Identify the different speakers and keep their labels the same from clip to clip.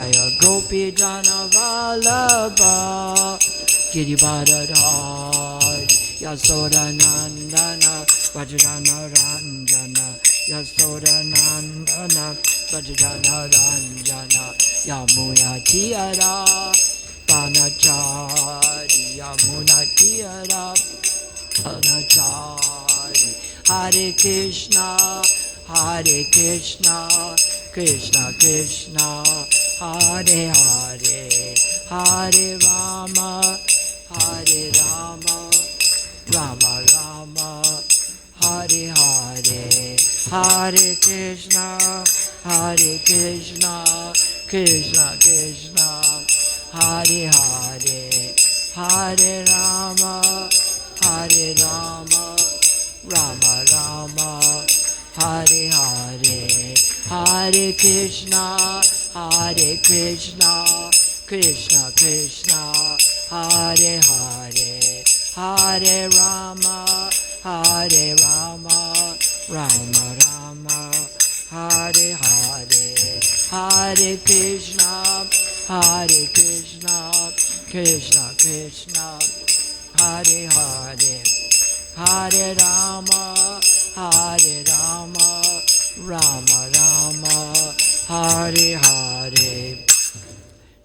Speaker 1: Jaya Gopi Jana Vallabha Girivardhari Yasoda Nandana Vajrana Ranjana Yasoda Nandana Vajrana Ranjana Yamuna Tiyara Panachari Yamuna Tiyara Panachari Hare Krishna Krishna Krishna Hare Hare Hare Rama Rama Rama Hare Hare Hare Krishna Krishna Krishna Hare Hare Hare Rama Rama Rama Hare Hare Hare Krishna Krishna Krishna Hare Hare Hare Rama Rama Rama Hare Hare Hare Krishna Krishna Krishna Hare Hare Hare Rama Rama Rama Hare Hare.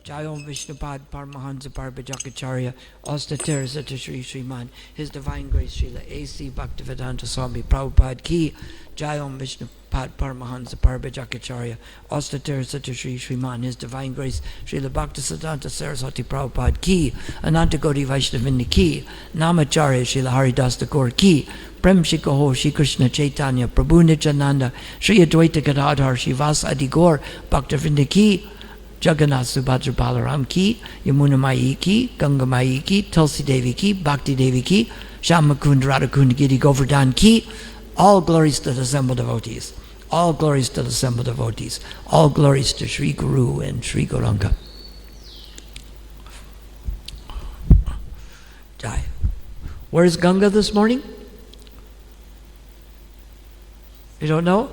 Speaker 1: Jai Om Vishnupad Paramahansa Parvajakacharya Austatir Sata Shri Srimad His Divine Grace Srila A.C. Bhaktivedanta Swami Prabhupada Ki. Jai Om Vishnupad Paramahansa Parvajakacharya Austatir Sata Shri Srimad His Divine Grace Srila Bhaktisiddhanta Saraswati Prabhupada Ki. Ananta Gaudi Vaishnavini Ki. Namacharya Srila Haridas Thakur Ki. Prem Shikoho Shri Krishna Chaitanya Prabhu Nityananda Shri Advaita Gadadhar Shivas Adigor Bhaktivinoda Ki. Jagannath Subhadra Balaram Ki, Yamuna Mai Ki, Ganga Mai Ki, Tulsi Devi Ki, Bhakti Devi Ki, Shamakund Radhakund Giri Govardhan Ki. All glories to the assembled devotees. All glories to the assembled devotees. All glories to Sri Guru and Sri Gauranga. Jai. Where's Ganga this morning? You don't know?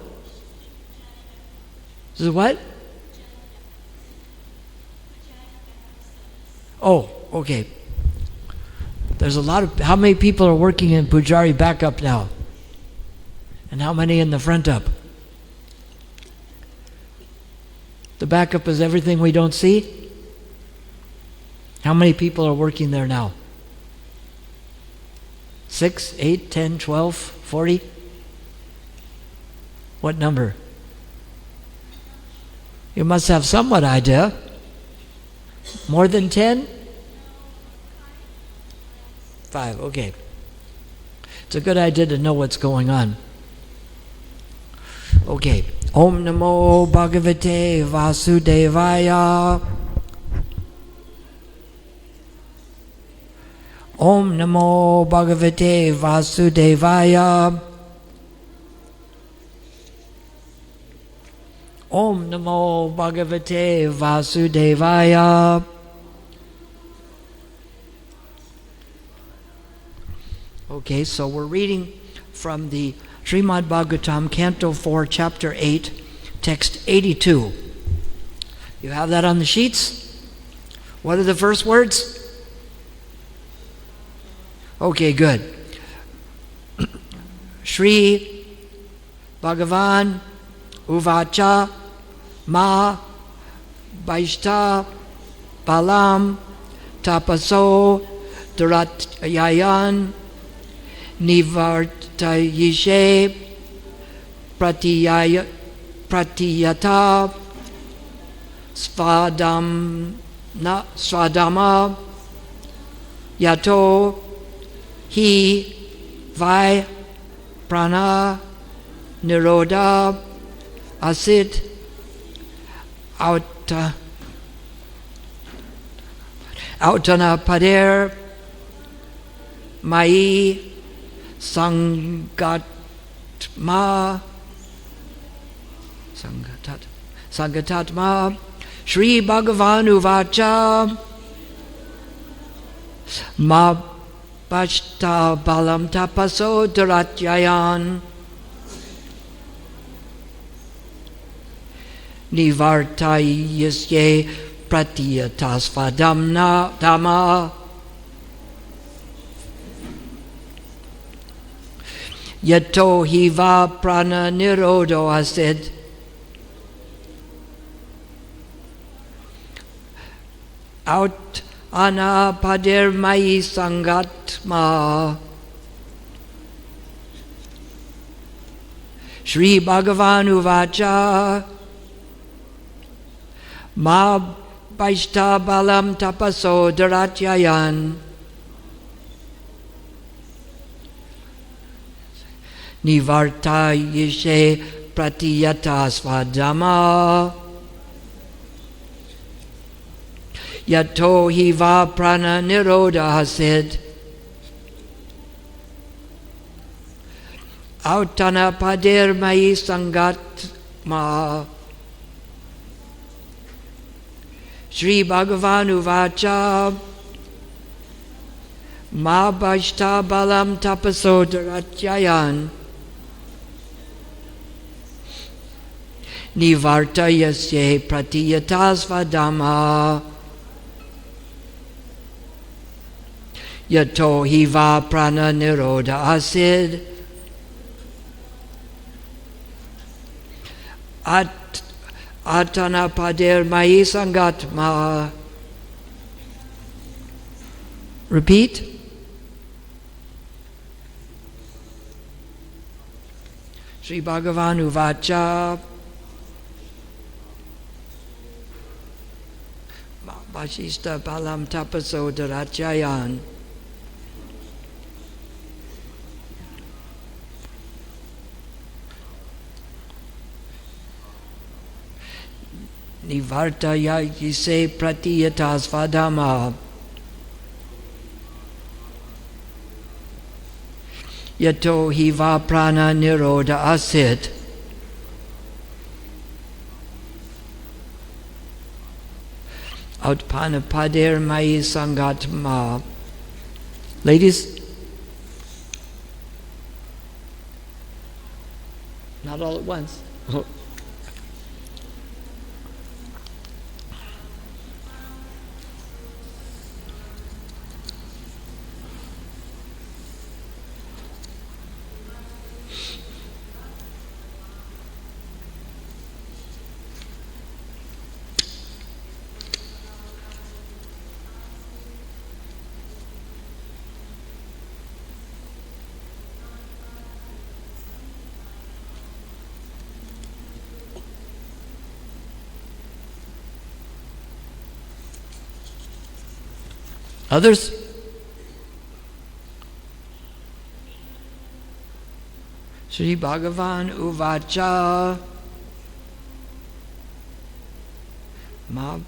Speaker 1: This is what? Oh, okay. There's a lot of, how many people are working in Pujari backup now? And how many in the front up? The backup is everything we don't see? How many people are working there now? 6, 8, 10, 12, 40? What number? You must have somewhat idea. More than 10? 5, okay. It's a good idea to know what's going on. Okay. Om Namo Bhagavate Vasudevaya. Om Namo Bhagavate Vasudevaya. Om Namo Bhagavate Vasudevaya. Okay, so we're reading from the Srimad Bhagavatam, Canto 4, Chapter 8, Text 82. You have that on the sheets? What are the first words? Okay, good. Shri Bhagavan Uvacha Ma Vaishta Balam Tapaso Duratyayan Nivartayishe Pratiyata Svadama Yato Hi Vai Prana Niroda Asit Autana Pader Mai Sangatatma Shri Bhagavan Uvacha Ma Bhashta Balam Tapaso Duratyayan Nivartayasye pratiyatasvadamna dhamma. Yato hiva prana nirodo asid. Out anapadir mai sangatma. Shri Bhagavan uvacha. Ma baishta balam tapaso daratyayan. Nivarta yishe pratiyata svadama. Yato hiva prana niroda hasid. Autana padir mai sangatma. Shri Bhagavan uvacha. Ma bhaishta balam tapaso daratyayan. Nivartayasye pratiyatasvadama. Yato hiva prana niroda asid. Atana padir mai sangatma. Repeat. Sri Bhagavan uvacha. Vashishta balam tapaso darachayan. Nivartaya yise pratiyatasvadama. Yato hiva prana niroda asid. Outpanapadir mai sangatma. Ladies, not all at once. Others? Sri Bhagavan uvacha. Ma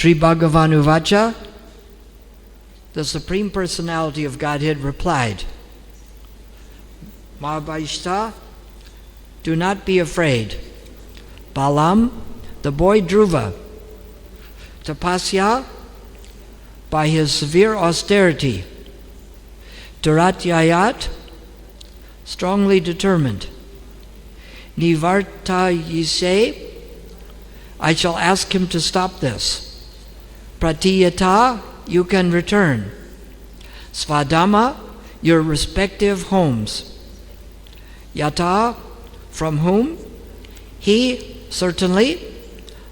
Speaker 1: Sri Bhagavan uvacha. The Supreme Personality of Godhead replied, Mahabhaishta, do not be afraid. Balam, the boy Dhruva, Tapasya, by his severe austerity, Duratyayat, strongly determined, Nivartayise, I shall ask him to stop this. Pratiyata, you can return. Svadama, your respective homes. Yata, from whom? He, certainly.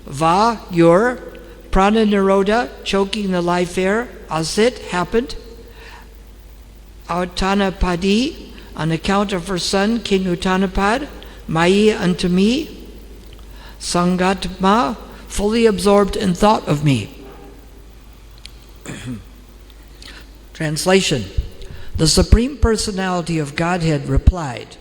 Speaker 1: Va, your. Prana niroda, choking the life air. Asit, happened. Autanapadi, on account of her son, King Uttanapad. Mai, unto me. Sangatma, fully absorbed in thought of me. Translation. The Supreme Personality of Godhead replied,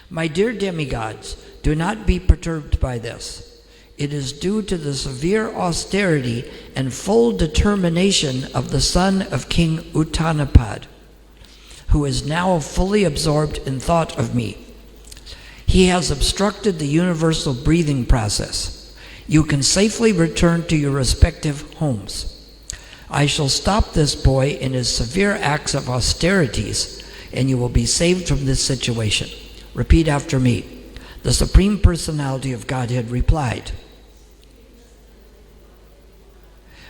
Speaker 1: My dear demigods, do not be perturbed by this. It is due to the severe austerity and full determination of the son of King Uttanapad, who is now fully absorbed in thought of me. He has obstructed the universal breathing process. You can safely return to your respective homes. I shall stop this boy in his severe acts of austerities, and you will be saved from this situation. Repeat after me. The Supreme Personality of Godhead replied,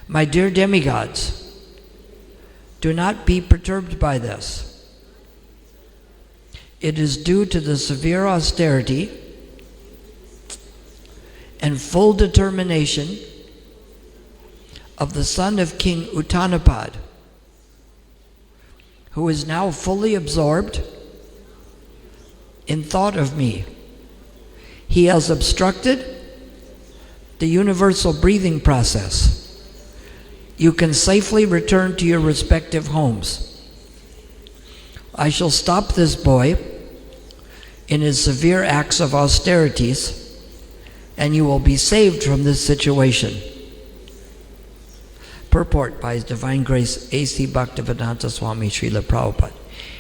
Speaker 1: My dear demigods, do not be perturbed by this. It is due to the severe austerity and full determination of the son of King Uttanapad, who is now fully absorbed in thought of me. He has obstructed the universal breathing process. You can safely return to your respective homes. I shall stop this boy in his severe acts of austerities, and you will be saved from this situation. Purport by His Divine Grace A.C. Bhaktivedanta Swami Srila Prabhupada.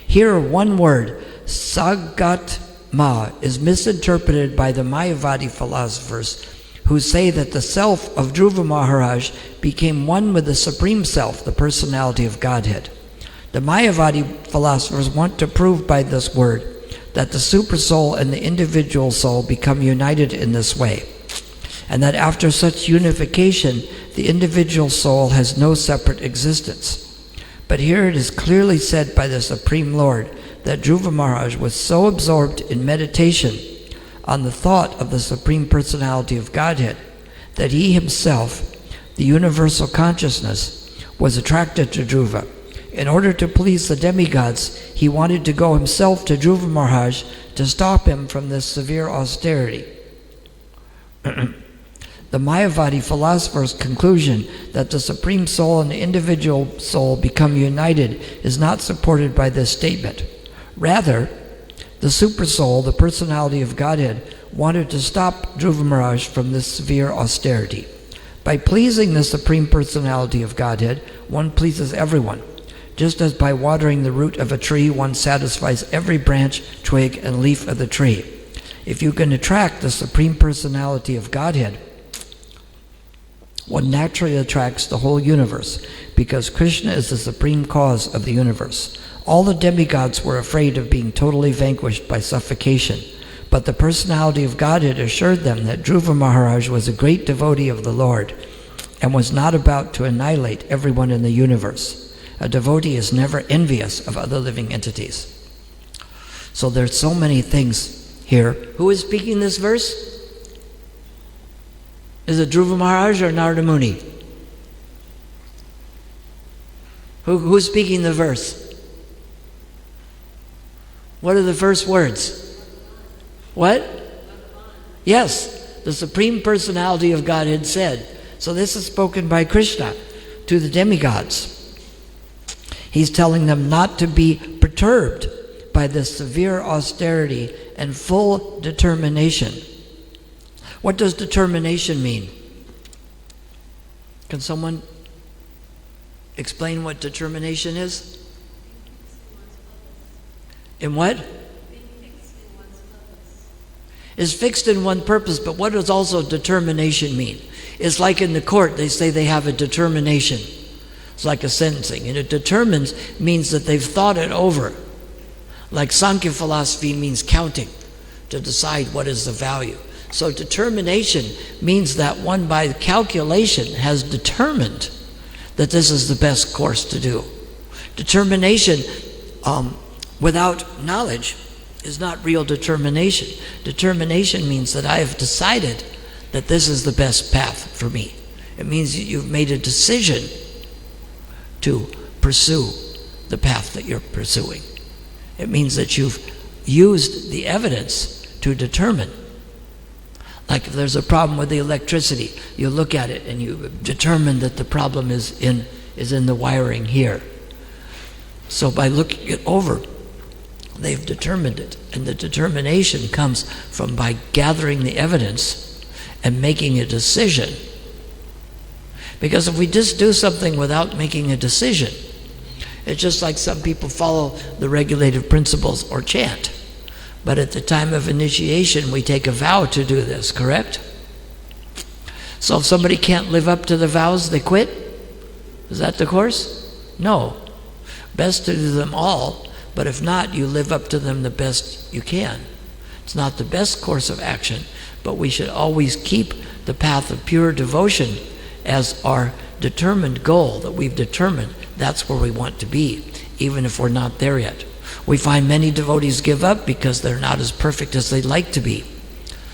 Speaker 1: Here, one word, Sagatma, is misinterpreted by the Mayavadi philosophers who say that the self of Dhruva Maharaj became one with the Supreme Self, the personality of Godhead. The Mayavadi philosophers want to prove by this word that the supersoul and the individual soul become united in this way, and that after such unification, the individual soul has no separate existence. But here it is clearly said by the Supreme Lord that Dhruva Maharaj was so absorbed in meditation on the thought of the Supreme Personality of Godhead that he himself, the universal consciousness, was attracted to Dhruva. In order to please the demigods, he wanted to go himself to Dhruva Maharaj to stop him from this severe austerity. The Mayavadi philosophers' conclusion that the Supreme Soul and the individual soul become united is not supported by this statement. Rather, the Supersoul, the personality of Godhead, wanted to stop Dhruva Maharaj from this severe austerity. By pleasing the Supreme Personality of Godhead, one pleases everyone. Just as by watering the root of a tree, one satisfies every branch, twig, and leaf of the tree. If you can attract the Supreme Personality of Godhead, one naturally attracts the whole universe, because Krishna is the supreme cause of the universe. All the demigods were afraid of being totally vanquished by suffocation, but the personality of Godhead assured them that Dhruva Maharaj was a great devotee of the Lord and was not about to annihilate everyone in the universe. A devotee is never envious of other living entities. So there's so many things here. Who is speaking this verse? Is it Dhruva Maharaj or Narada Muni? Who's speaking the verse? What are the first words? What? Yes, the Supreme Personality of Godhead said. So this is spoken by Krishna to the demigods. He's telling them not to be perturbed by this severe austerity and full determination. What does determination mean? Can someone explain what determination is? In what? Is fixed in one purpose, but what does also determination mean? It's like in the court, they say they have a determination. It's like a sentencing. And it determines means that they've thought it over. Like Sankhya philosophy means counting, to decide what is the value. So determination means that one by calculation has determined that this is the best course to do. Determination without knowledge is not real determination. Determination means that I have decided that this is the best path for me. It means that you've made a decision to pursue the path that you're pursuing. It means that you've used the evidence to determine. Like if there's a problem with the electricity, you look at it and you determine that the problem is in the wiring here. So by looking it over, they've determined it. And the determination comes from by gathering the evidence and making a decision. Because if we just do something without making a decision, it's just like some people follow the regulative principles or chant. But at the time of initiation, we take a vow to do this, correct? So if somebody can't live up to the vows, they quit? Is that the course? No. Best to do them all, but if not, you live up to them the best you can. It's not the best course of action, but we should always keep the path of pure devotion as our determined goal that we've determined. That's where we want to be, even if we're not there yet. We find many devotees give up because they're not as perfect as they'd like to be.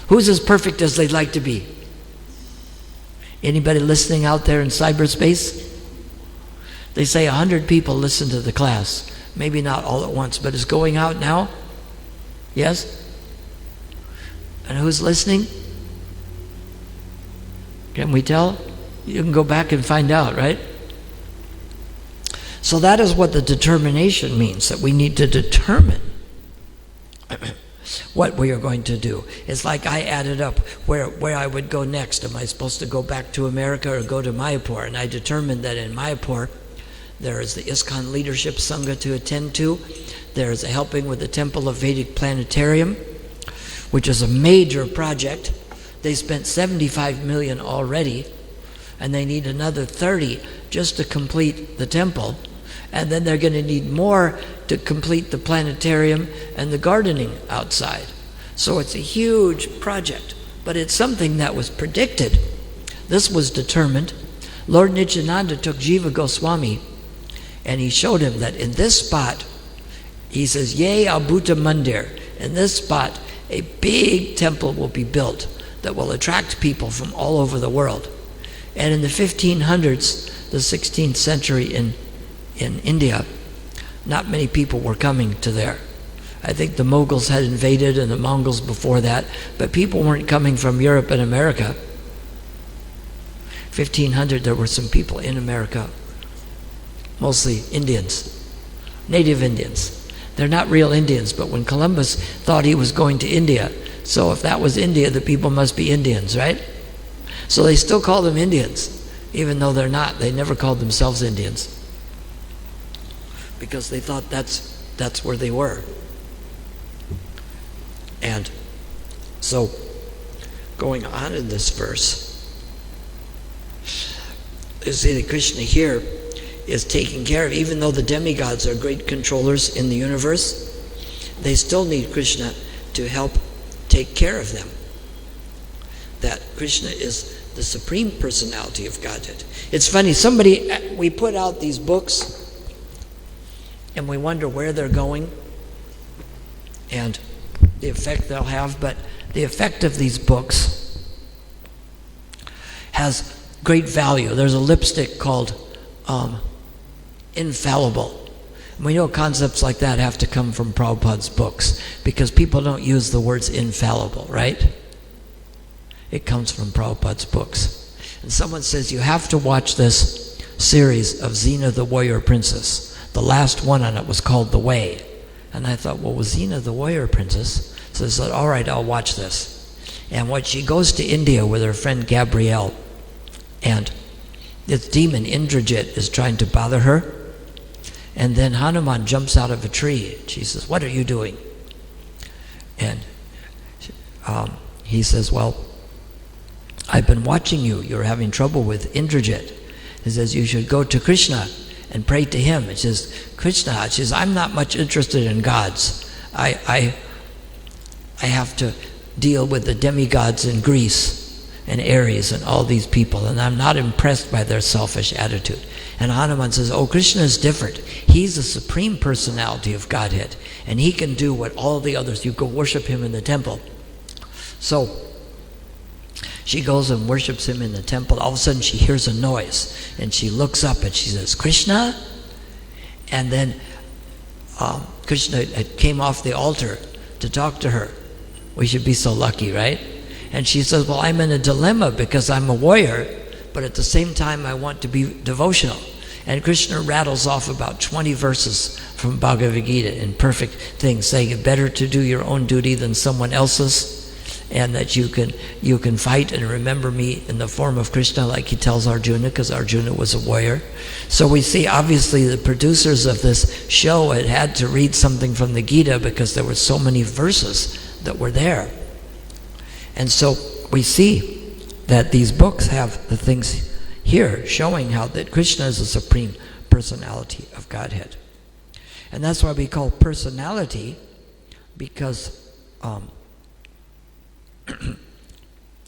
Speaker 1: Who's as perfect as they'd like to be? Anybody listening out there in cyberspace? They say 100 people listen to the class. Maybe not all at once, but it's going out now? Yes? And who's listening? Can we tell? You can go back and find out, right? So that is what the determination means, that we need to determine what we are going to do. It's like I added up where I would go next. Am I supposed to go back to America or go to Mayapur? And I determined that in Mayapur, there is the ISKCON Leadership Sangha to attend to. There is a helping with the Temple of Vedic Planetarium, which is a major project. They spent $75 million already, and they need another 30 just to complete the temple. And then they're going to need more to complete the planetarium and the gardening outside. So it's a huge project, but it's something that was predicted. This was determined. Lord Nityananda took Jiva Goswami, and he showed him that in this spot, he says, Ye Abhuta Mandir, in this spot, a big temple will be built that will attract people from all over the world. And in the 1500s, the 16th century in India, not many people were coming to there. I think the Mughals had invaded and the Mongols before that, but people weren't coming from Europe and America. 1500, there were some people in America, mostly Indians, native Indians. They're not real Indians, but when Columbus thought he was going to India, so if that was India, the people must be Indians, right? So they still call them Indians, even though they're not. They never called themselves Indians, because they thought that's where they were. And so, going on in this verse, you see that Krishna here is taking care of, even though the demigods are great controllers in the universe, they still need Krishna to help take care of them. That Krishna is the Supreme Personality of Godhead. It's funny, we put out these books and we wonder where they're going and the effect they'll have, but the effect of these books has great value. There's a lipstick called Infallible. We know concepts like that have to come from Prabhupada's books, because people don't use the words infallible, right? It comes from Prabhupada's books. And someone says, you have to watch this series of Xena the Warrior Princess. The last one on it was called The Way. And I thought, well, was Xena the Warrior Princess? So I said, all right, I'll watch this. And when she goes to India with her friend Gabrielle, and this demon Indrajit is trying to bother her, and then Hanuman jumps out of a tree. She says, what are you doing? And he says, well, I've been watching you. You're having trouble with Indrajit. He says, you should go to Krishna and pray to him. It says, Krishna, she says, I'm not much interested in gods. I have to deal with the demigods in Greece and Aries and all these people, and I'm not impressed by their selfish attitude. And Hanuman says, oh, Krishna is different. He's the Supreme Personality of Godhead, and he can do what all the others, you go worship him in the temple. So she goes and worships him in the temple. All of a sudden she hears a noise, and she looks up and she says, Krishna? And then Krishna came off the altar to talk to her. We should be so lucky, right? And she says, well, I'm in a dilemma because I'm a warrior, but at the same time I want to be devotional. And Krishna rattles off about 20 verses from Bhagavad Gita in perfect things, saying it's better to do your own duty than someone else's. and that you can fight and remember me in the form of Krishna, like he tells Arjuna, because Arjuna was a warrior. So we see, obviously, the producers of this show had to read something from the Gita because there were so many verses that were there. And so we see that these books have the things here showing how that Krishna is the supreme personality of Godhead. And that's why we call personality, because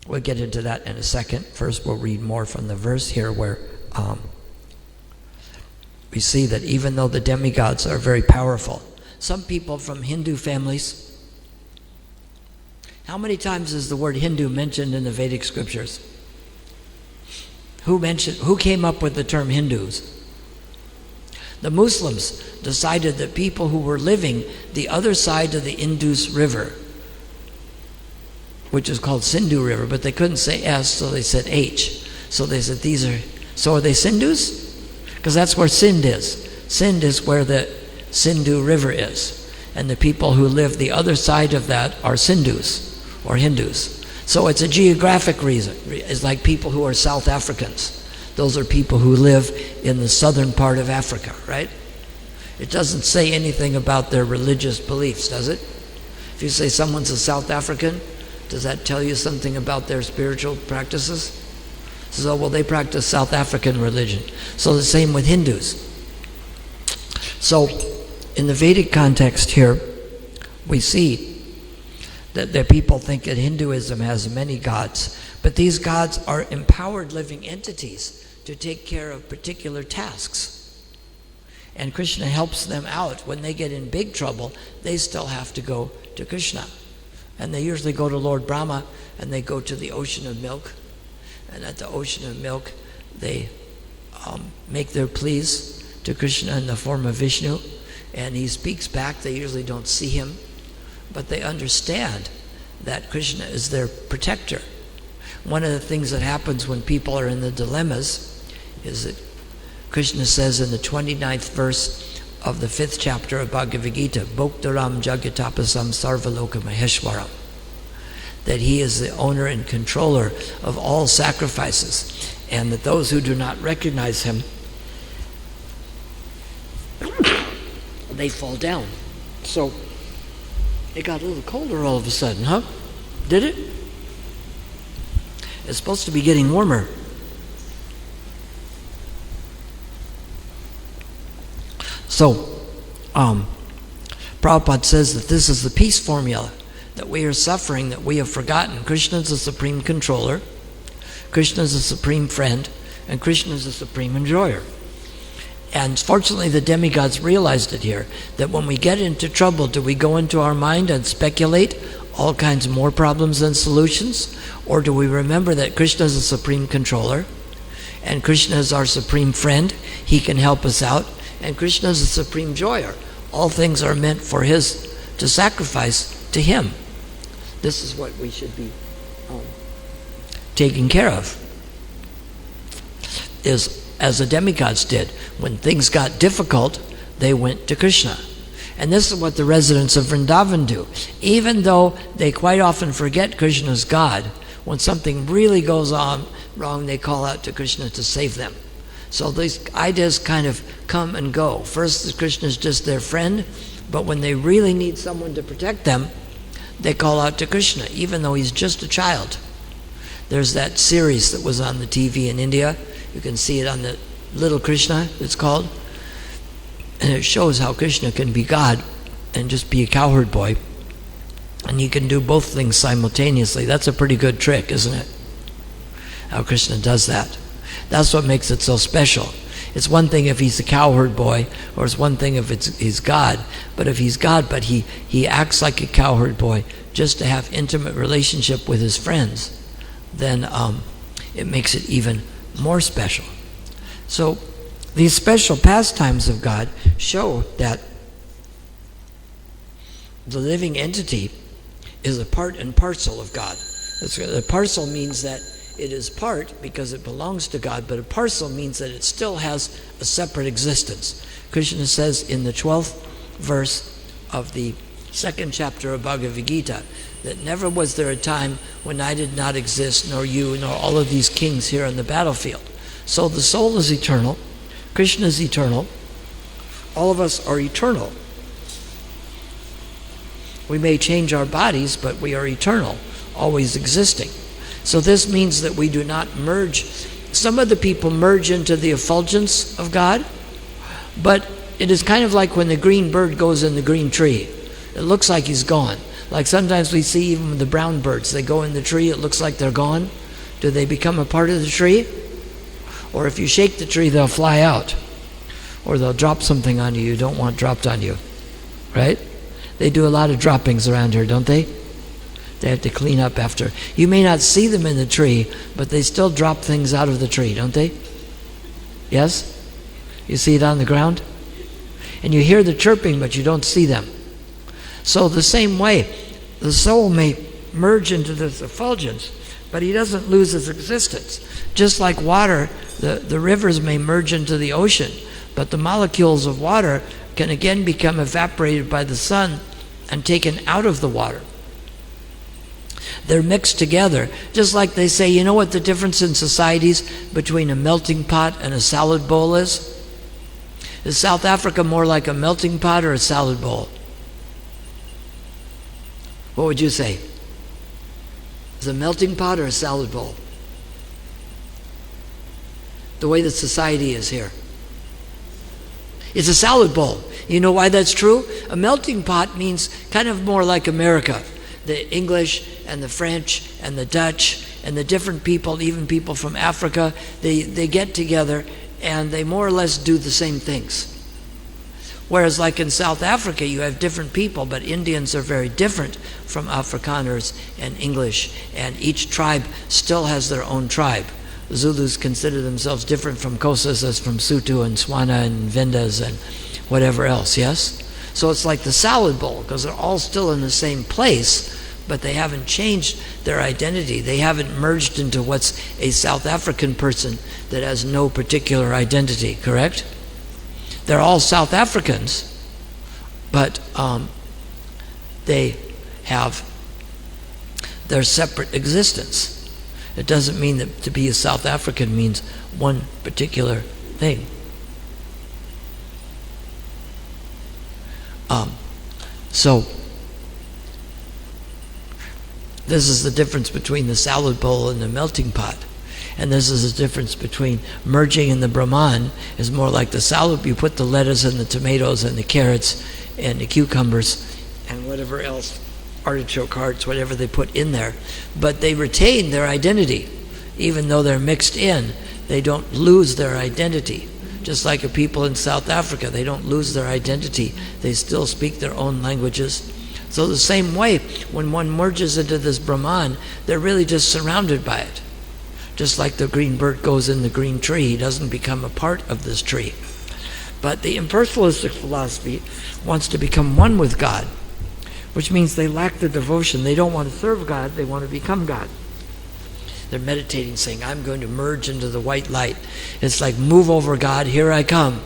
Speaker 1: we'll get into that in a second. First, we'll read more from the verse here where we see that even though the demigods are very powerful, some people from Hindu families, how many times is the word Hindu mentioned in the Vedic scriptures? Who came up with the term Hindus? The Muslims decided that people who were living the other side of the Indus River, which is called Sindhu River, but they couldn't say S, so they said H. So they said are they Sindhus? Because that's where Sind is. Sind is where the Sindhu River is. And the people who live the other side of that are Sindhus or Hindus. So it's a geographic reason. It's like people who are South Africans. Those are people who live in the southern part of Africa, right? It doesn't say anything about their religious beliefs, does it? If you say someone's a South African, does that tell you something about their spiritual practices? So, well, they practice South African religion. So the same with Hindus. So in the Vedic context here, we see that the people think that Hinduism has many gods, but these gods are empowered living entities to take care of particular tasks. And Krishna helps them out. When they get in big trouble, they still have to go to Krishna. And they usually go to Lord Brahma, and they go to the ocean of milk. And at the ocean of milk, they make their pleas to Krishna in the form of Vishnu. And he speaks back. They usually don't see him, but they understand that Krishna is their protector. One of the things that happens when people are in the dilemmas is that Krishna says in the 29th verse of the 5th chapter of Bhagavad Gita, Bhoktaram Jagatapasam Sarvaloka Maheshwaram, that he is the owner and controller of all sacrifices, and that those who do not recognize him, they fall down. So it got a little colder all of a sudden, huh? Did it? It's supposed to be getting warmer. So, Prabhupada says that this is the peace formula, that we are suffering, that we have forgotten. Krishna is the supreme controller, Krishna is the supreme friend, and Krishna is the supreme enjoyer. And fortunately, the demigods realized it here, that when we get into trouble, do we go into our mind and speculate all kinds of more problems than solutions? Or do we remember that Krishna is the supreme controller, and Krishna is our supreme friend, he can help us out, and Krishna is the supreme joyer. All things are meant for to sacrifice to him. This is what we should be taking care of, is as the demigods did. When things got difficult, they went to Krishna. And this is what the residents of Vrindavan do. Even though they quite often forget Krishna's God, when something really goes on wrong, they call out to Krishna to save them. So these ideas kind of come and go. First, Krishna is just their friend, but when they really need someone to protect them, they call out to Krishna, even though he's just a child. There's that series that was on the TV in India. You can see it on the Little Krishna, it's called. And it shows how Krishna can be God and just be a cowherd boy. And he can do both things simultaneously. That's a pretty good trick, isn't it? How Krishna does that. That's what makes it so special. It's one thing if he's a cowherd boy, or it's one thing if he's God. But if he's God, but he acts like a cowherd boy just to have intimate relationship with his friends, then it makes it even more special. So these special pastimes of God show that the living entity is a part and parcel of God. The parcel means that it is part because it belongs to God, but a parcel means that it still has a separate existence. Krishna says in the 12th verse of the second chapter of Bhagavad Gita, that never was there a time when I did not exist, nor you, nor all of these kings here on the battlefield. So the soul is eternal, Krishna is eternal, all of us are eternal. We may change our bodies, but we are eternal, always existing. So this means that we do not merge. Some of the people merge into the effulgence of God, but it is kind of like when the green bird goes in the green tree. It looks like he's gone. Like sometimes we see even the brown birds, they go in the tree, it looks like they're gone. Do they become a part of the tree? Or if you shake the tree, they'll fly out. Or they'll drop something on you don't want dropped on you. Right? They do a lot of droppings around here, don't they? They have to clean up after. You may not see them in the tree, but they still drop things out of the tree, don't they? Yes? You see it on the ground? And you hear the chirping, but you don't see them. So the same way, the soul may merge into this effulgence, but he doesn't lose his existence. Just like water, the rivers may merge into the ocean, but the molecules of water can again become evaporated by the sun and taken out of the water. They're mixed together, just like they say, you know what the difference in societies between a melting pot and a salad bowl is? Is South Africa more like a melting pot or a salad bowl? What would you say? Is it a melting pot or a salad bowl? The way that society is here. It's a salad bowl. You know why that's true? A melting pot means kind of more like America. The English and the French and the Dutch and the different people, even people from Africa, they get together and they more or less do the same things. Whereas like in South Africa, you have different people, but Indians are very different from Afrikaners and English, and each tribe still has their own tribe. The Zulus consider themselves different from Xhosas as from Sotho and Swana and Vendas and whatever else, yes? So it's like the salad bowl, because they're all still in the same place, but they haven't changed their identity. They haven't merged into what's a South African person that has no particular identity, correct? They're all South Africans, but they have their separate existence. It doesn't mean that to be a South African means one particular thing. So this is the difference between the salad bowl and the melting pot. And this is the difference between merging in the Brahman is more like the salad. You put the lettuce and the tomatoes and the carrots and the cucumbers and whatever else, artichoke hearts, whatever they put in there. But they retain their identity. Even though they're mixed in, they don't lose their identity. Just like the people in South Africa, they don't lose their identity. They still speak their own languages. So the same way, when one merges into this Brahman, they're really just surrounded by it. Just like the green bird goes in the green tree, he doesn't become a part of this tree. But the impersonalistic philosophy wants to become one with God, which means they lack the devotion. They don't want to serve God, they want to become God. They're meditating, saying, I'm going to merge into the white light. It's like, move over, God, here I come.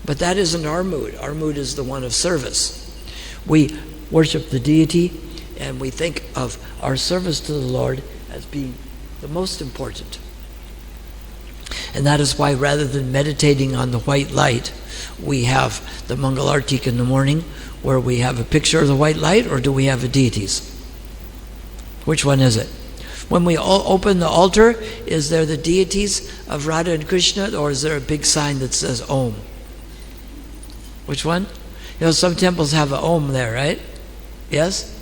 Speaker 1: But that isn't our mood. Our mood is the one of service. We worship the deity, and we think of our service to the Lord as being the most important. And that is why rather than meditating on the white light, we have the Mangal Artik in the morning, where we have a picture of the white light, or do we have a deities? Which one is it? When we open the altar, is there the deities of Radha and Krishna, or is there a big sign that says Om? Which one? You know, some temples have an Om there, right? Yes?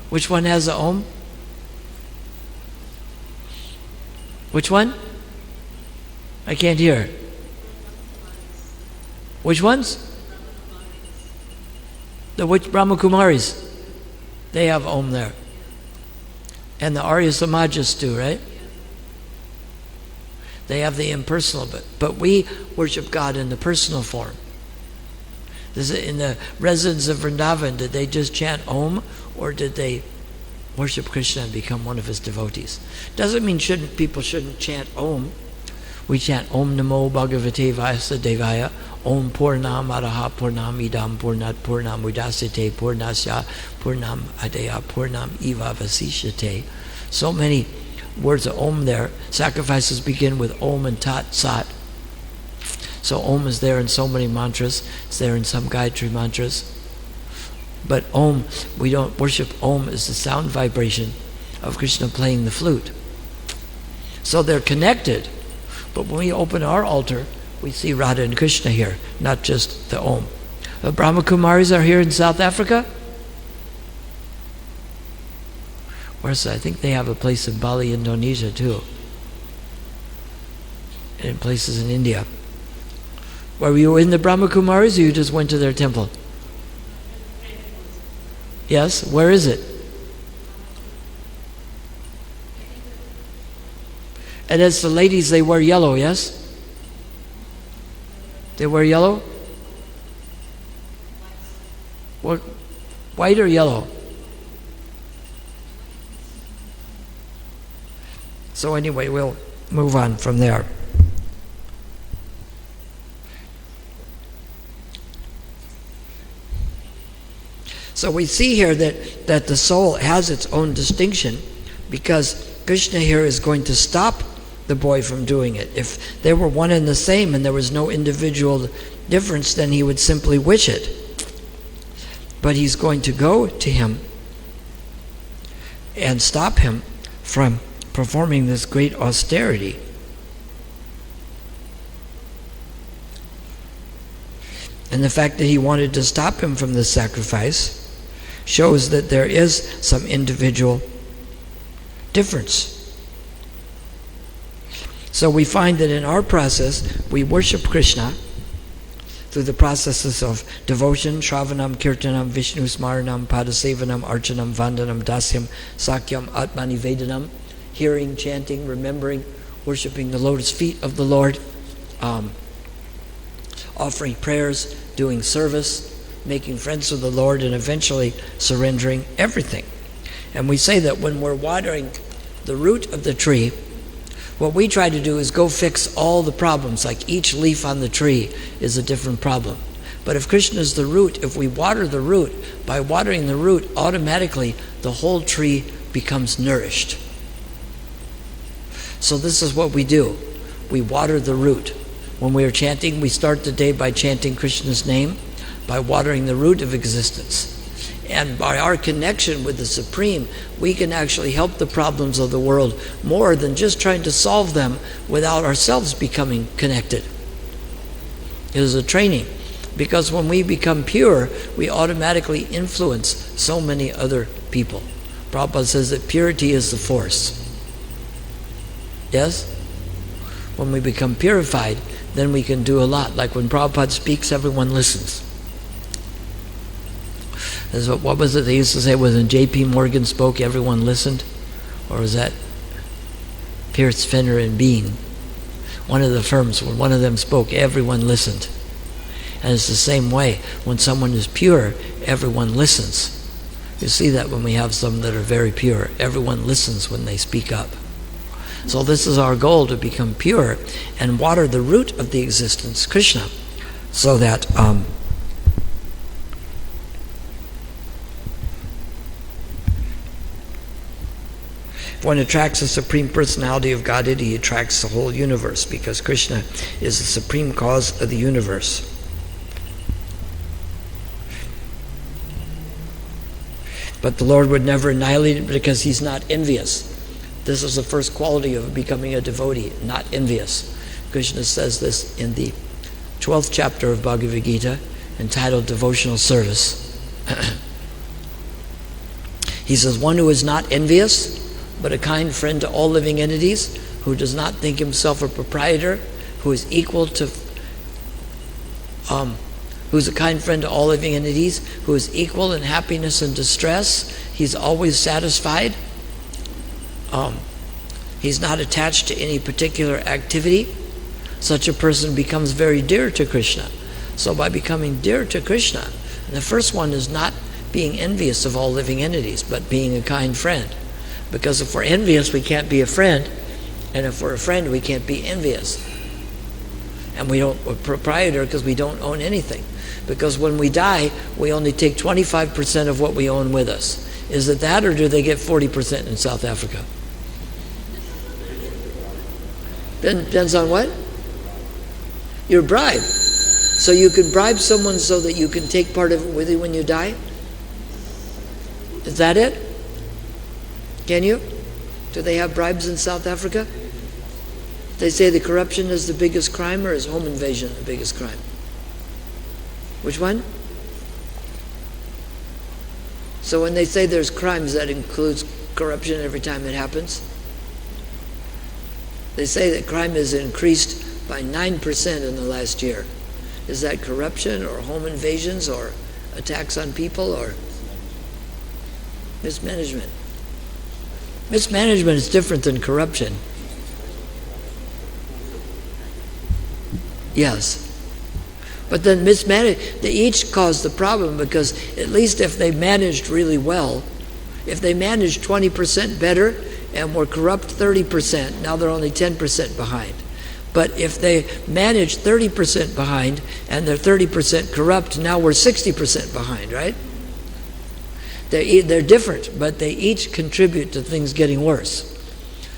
Speaker 1: Which one has an Om? Which one? I can't hear. Which ones? The which Brahma Kumaris? They have Om there. And the Arya Samajas do, right? They have the impersonal, but we worship God in the personal form. In the residents of Vrindavan, did they just chant Om, or did they worship Krishna and become one of his devotees? Doesn't mean people shouldn't chant Om. We chant Om Namo Bhagavate Vasudevaya, Om Purnam Araha Purnam Idam Purnat Purnam Udasite Purnasya Purnam Adaya Purnam Eva Vasishate. So many words of Om there. Sacrifices begin with Om and Tat Sat. So Om is there in so many mantras. It's there in some Gayatri mantras. But Om, we don't worship Om as the sound vibration of Krishna playing the flute. So they're connected. But when we open our altar, we see Radha and Krishna here, not just the Om. The Brahma Kumaris are here in South Africa. Where's I think they have a place in Bali, Indonesia too. And in places in India. Were you in the Brahma Kumaris or you just went to their temple? Yes? Where is it? And as the ladies, they wear yellow, yes? They wear yellow? What? White or yellow? So anyway, we'll move on from there. So we see here that the soul has its own distinction, because Krishna here is going to stop the boy from doing it. If they were one and the same and there was no individual difference, then he would simply wish it. But he's going to go to him and stop him from performing this great austerity. And the fact that he wanted to stop him from the sacrifice shows that there is some individual difference. So we find that in our process, we worship Krishna through the processes of devotion, Shravanam, Kirtanam, Vishnu Smaranam, Padasevanam, Archanam, Vandanam, Dasyam, Sakyam, Atmanivedanam, hearing, chanting, remembering, worshiping the lotus feet of the Lord, offering prayers, doing service, making friends with the Lord, and eventually surrendering everything. And we say that when we're watering the root of the tree, what we try to do is go fix all the problems, like each leaf on the tree is a different problem. But if Krishna is the root, if we water the root, by watering the root, automatically the whole tree becomes nourished. So this is what we do. We water the root. When we are chanting, we start the day by chanting Krishna's name, by watering the root of existence. And by our connection with the Supreme, we can actually help the problems of the world more than just trying to solve them without ourselves becoming connected. It is a training, because when we become pure, we automatically influence so many other people. Prabhupada says that purity is the force. Yes? When we become purified, then we can do a lot. Like when Prabhupada speaks, everyone listens. What was it they used to say? When J.P. Morgan spoke, everyone listened? Or was that Pierce, Fenner, and Bean? One of the firms, when one of them spoke, everyone listened. And it's the same way. When someone is pure, everyone listens. You see that when we have some that are very pure. Everyone listens when they speak up. So this is our goal, to become pure and water the root of the existence, Krishna, so that if one attracts the Supreme Personality of Godhead, he attracts the whole universe, because Krishna is the supreme cause of the universe. But the Lord would never annihilate it, because he's not envious. This is the first quality of becoming a devotee, not envious. Krishna says this in the 12th chapter of Bhagavad Gita, entitled Devotional Service. He says, one who is not envious, but a kind friend to all living entities, who does not think himself a proprietor, who is equal to, who's a kind friend to all living entities, who is equal in happiness and distress, he's always satisfied. He's not attached to any particular activity. Such a person becomes very dear to Krishna. So by becoming dear to Krishna, and the first one is not being envious of all living entities, but being a kind friend. Because if we're envious, we can't be a friend. And if we're a friend, we can't be envious. And we're proprietor because we don't own anything. Because when we die, we only take 25% of what we own with us. Is it that, or do they get 40% in South Africa? Depends on what? Your bribe. So you can bribe someone so that you can take part of it with you when you die? Is that it? Can you? Do they have bribes in South Africa? They say the corruption is the biggest crime, or is home invasion the biggest crime? Which one? So when they say there's crimes, that includes corruption every time it happens? They say that crime has increased by 9% in the last year. Is that corruption or home invasions or attacks on people or mismanagement? Mismanagement is different than corruption. Yes. But then they each cause the problem, because at least if they managed really well, if they managed 20% better and were corrupt 30%, now they're only 10% behind. But if they manage 30% behind and they're 30% corrupt, now we're 60% behind, right? They're different, but they each contribute to things getting worse.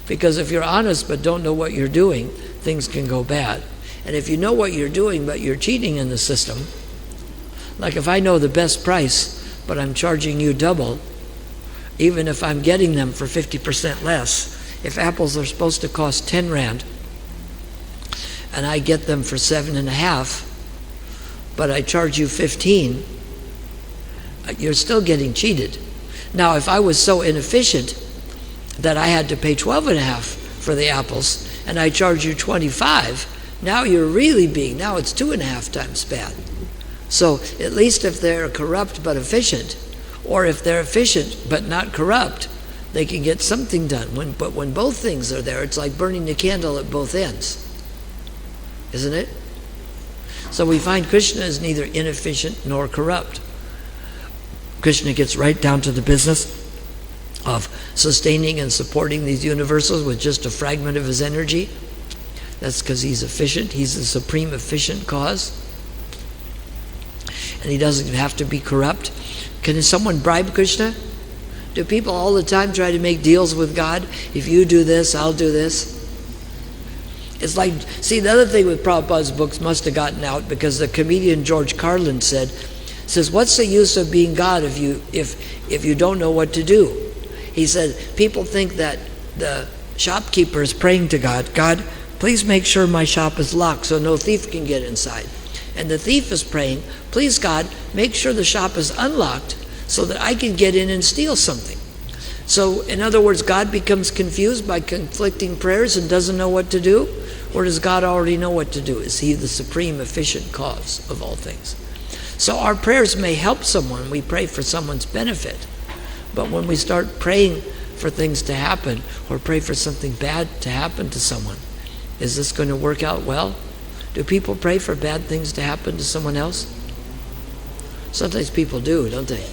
Speaker 1: Because if you're honest but don't know what you're doing, things can go bad. And if you know what you're doing but you're cheating in the system, like if I know the best price but I'm charging you double, even if I'm getting them for 50% less, if apples are supposed to cost 10 Rand and I get them for 7.5, but I charge you 15, you're still getting cheated. Now, if I was so inefficient that I had to pay 12.5 for the apples and I charge you 25, now you're really now it's 2.5 times bad. So at least if they're corrupt but efficient, or if they're efficient but not corrupt, they can get something done. But when both things are there, it's like burning the candle at both ends. Isn't it? So we find Krishna is neither inefficient nor corrupt. Krishna gets right down to the business of sustaining and supporting these universals with just a fragment of his energy. That's because he's efficient. He's the supreme efficient cause. And he doesn't have to be corrupt. Can someone bribe Krishna? Do people all the time try to make deals with God? If you do this, I'll do this. It's like, see, the other thing with Prabhupada's books must have gotten out because the comedian George Carlin says, what's the use of being God if you don't know what to do? He said, people think that the shopkeeper is praying to God, God, please make sure my shop is locked so no thief can get inside. And the thief is praying, please God, make sure the shop is unlocked so that I can get in and steal something. So, in other words, God becomes confused by conflicting prayers and doesn't know what to do? Or does God already know what to do? Is he the supreme efficient cause of all things? So our prayers may help someone. We pray for someone's benefit. But when we start praying for things to happen or pray for something bad to happen to someone, is this going to work out well? Do people pray for bad things to happen to someone else? Sometimes people do, don't they?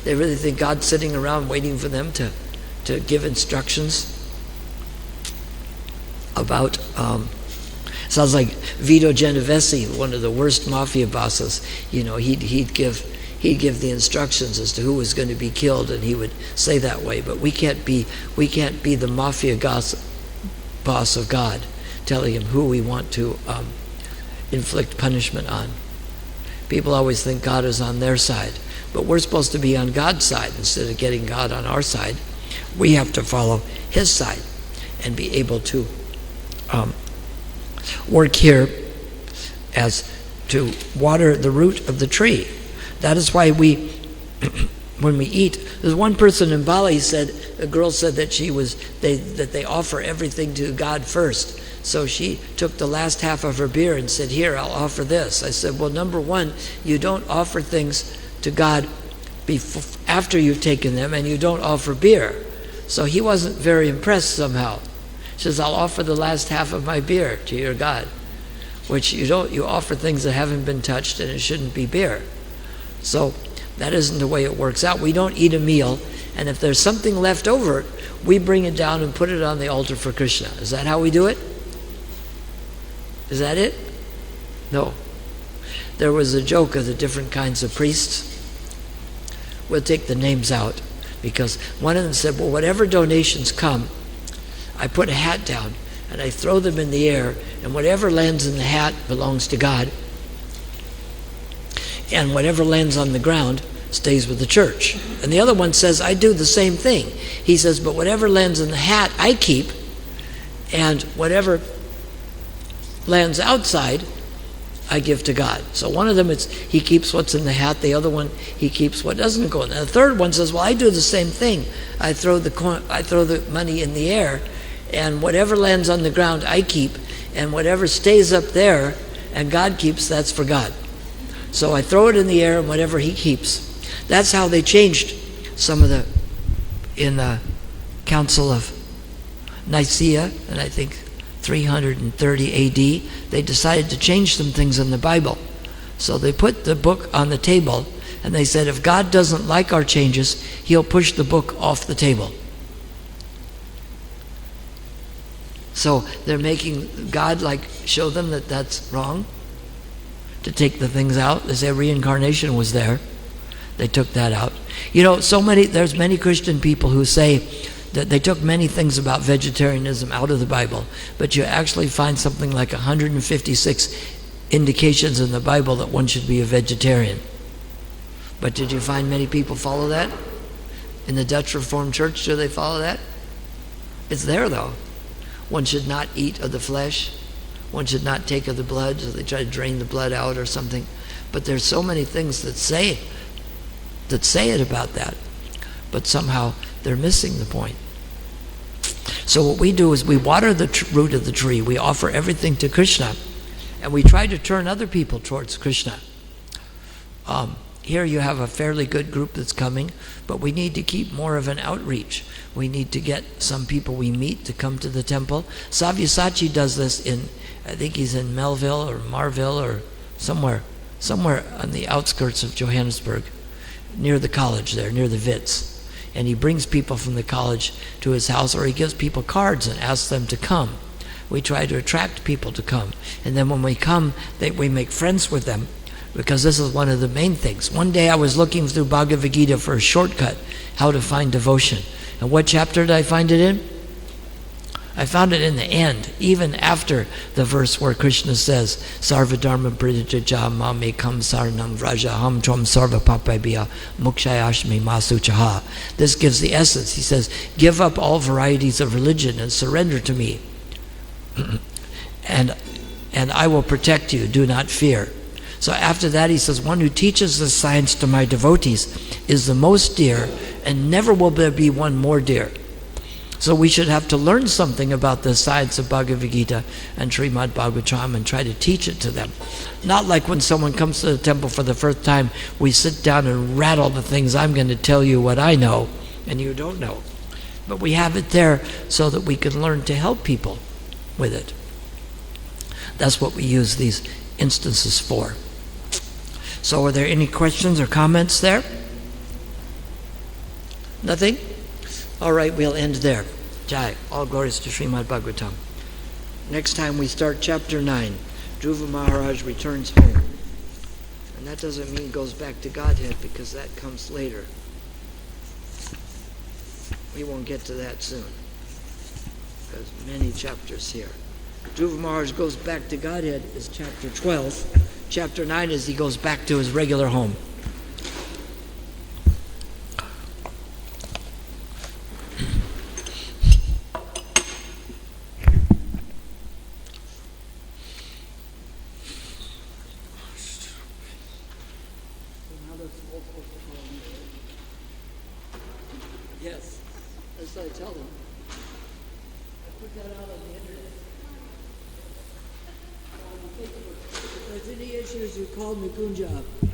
Speaker 1: They really think God's sitting around waiting for them to give instructions about, sounds like Vito Genovese, one of the worst mafia bosses. You know, he'd give the instructions as to who was going to be killed, and he would say that way. But we can't be the mafia boss of God, telling him who we want to inflict punishment on. People always think God is on their side, but we're supposed to be on God's side. Instead of getting God on our side, we have to follow his side and be able to work here as to water the root of the tree. That is why when we eat, there's one person in Bali said, a girl said that they offer everything to God first. So she took the last half of her beer and said, here, I'll offer this. I said, well, number one, you don't offer things to God after you've taken them, and you don't offer beer. So he wasn't very impressed somehow. She says, I'll offer the last half of my beer to your God, which you offer things that haven't been touched, and it shouldn't be beer. So that isn't the way it works out. We don't eat a meal, and if there's something left over, we bring it down and put it on the altar for Krishna. Is that how we do it? Is that it? No. There was a joke of the different kinds of priests. We'll take the names out, because one of them said, well, whatever donations come, I put a hat down and I throw them in the air, and whatever lands in the hat belongs to God, and whatever lands on the ground stays with the church. And the other one says, I do the same thing. He says, but whatever lands in the hat I keep, and whatever lands outside I give to God. So one of them, he keeps what's in the hat. The other one, he keeps what doesn't go in. And the third one says, well, I do the same thing. I throw the money in the air, and whatever lands on the ground I keep, and whatever stays up there and God keeps, that's for God. So I throw it in the air, and whatever he keeps. That's how they changed some of in the Council of Nicaea, and I think 330 AD, they decided to change some things in the Bible. So they put the book on the table, and they said, if God doesn't like our changes, he'll push the book off the table. So they're making God show them that that's wrong, to take the things out. They say reincarnation was there. They took that out. There's many Christian people who say that they took many things about vegetarianism out of the Bible, but you actually find something like 156 indications in the Bible that one should be a vegetarian. But did you find many people follow that? In the Dutch Reformed Church, do they follow that? It's there, though. One should not eat of the flesh. One should not take of the blood, so they try to drain the blood out or something. But there's so many things that say it about that, but somehow they're missing the point. So what we do is we water the root of the tree. We offer everything to Krishna, and we try to turn other people towards Krishna. Here you have a fairly good group that's coming, but we need to keep more of an outreach. We need to get some people we meet to come to the temple. Savyasachi does this I think he's in Melville or Marville or somewhere on the outskirts of Johannesburg, near the college there, near the Wits. And he brings people from the college to his house, or he gives people cards and asks them to come. We try to attract people to come. And then when we come, we make friends with them, because this is one of the main things. One day I was looking through Bhagavad Gita for a shortcut, how to find devotion. And what chapter did I find it in? I found it in the end, even after the verse where Krishna says, Sarva dharma priditaja mamekam saranam vrajaham tvam sarva papabhya mukshayashmi masuchaha. This gives the essence. He says, give up all varieties of religion and surrender to me. and I will protect you, do not fear. So after that he says, one who teaches this science to my devotees is the most dear, and never will there be one more dear. So we should have to learn something about the science of Bhagavad Gita and Srimad Bhagavatam and try to teach it to them. Not like when someone comes to the temple for the first time, we sit down and rattle the things, I'm going to tell you what I know, and you don't know. But we have it there so that we can learn to help people with it. That's what we use these instances for. So are there any questions or comments there? Nothing? All right, we'll end there. Jai. All glories to Srimad Bhagavatam. Next time we start chapter 9. Dhruva Maharaj returns home. And that doesn't mean goes back to Godhead, because that comes later. We won't get to that soon. There's many chapters here. Dhruva Maharaj goes back to Godhead is chapter 12. Chapter 9 is he goes back to his regular home. Yes, that's what I tell them. I put that out on the internet. If there's any issues, you call Nikunja up.